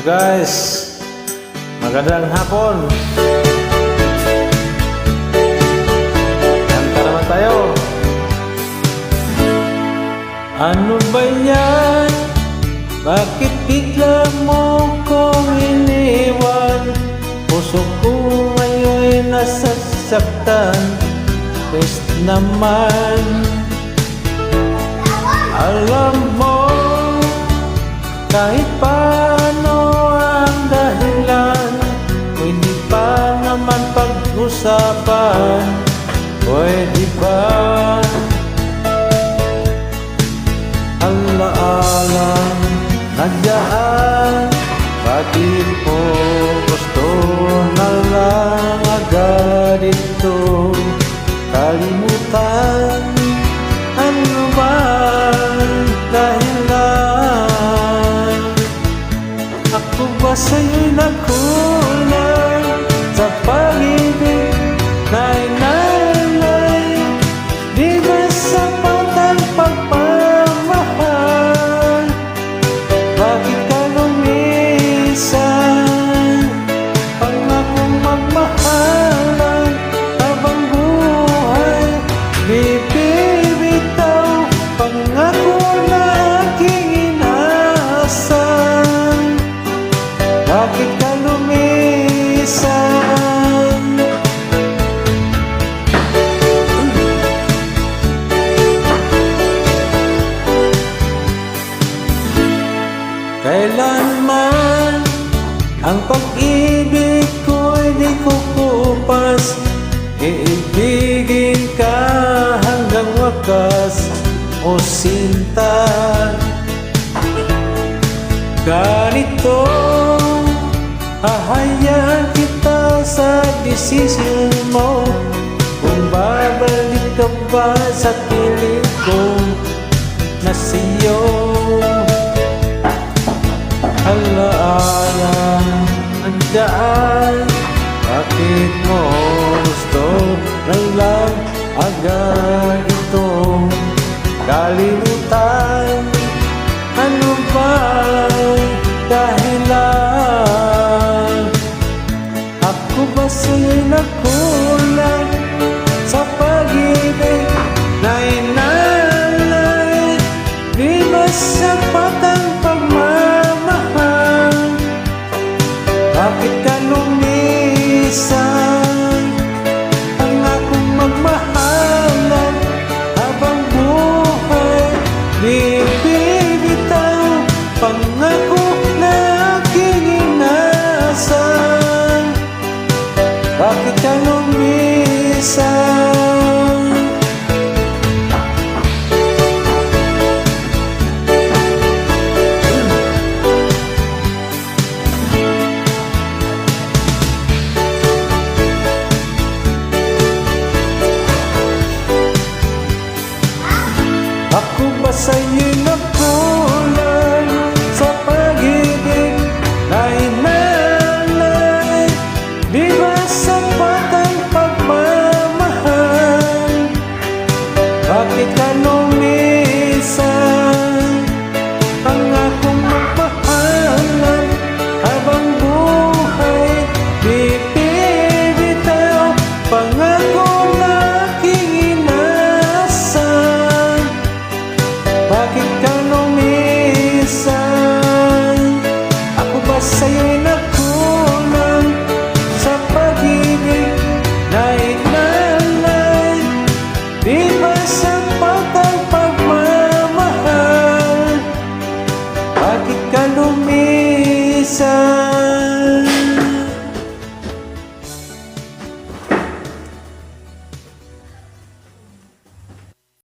Guys, magandang hapon. Kanta naman tayo. Ano ba yan? Bakit bigla mo kong iniwan? Puso ko ngayon nasasaktan. Pwes naman, alam mo, kahit paano ang dahilan, pwede pa naman pag-usapan. Pwede ba? Alaala nandiyan, bakit mo gusto na lang agad ito kalimutan? Ano ba dahilan? Ako ba sa'yo'y nakulang sa pag-ibig na inalay? Di ba sapat ang pagmamahal? Bakit ka lumisan? Pangakong magmahalan habang buhay, bibitaw pangako na aking inaasahan. Bakit ka lumisan? Kailanman ang pag-ibig ko'y di kukupas, iibigin ka hanggang wakas, o sinta. Ganito, hahayaan kita sa desisyon mo, kung babalik ka ba sa piling ko na sa'yo. Alaala nandiyan, bakit mo gusto na lang agad itong kalimutan? Ano ba dahilan? Ako ba sa'yo'y nakulang sa pag-ibig na inalay? Di ba sapat ang pagmamahal? Bakit ka lumisan? Ang akong magmahalan habang buhay, di bibitaw pangako na aking inaasahan. Bakit ka lumisan? Ako ba sa'yo'y nakulang sa pag-ibig na inalay? Di ba sapat ang pagmamahal? Bakit ka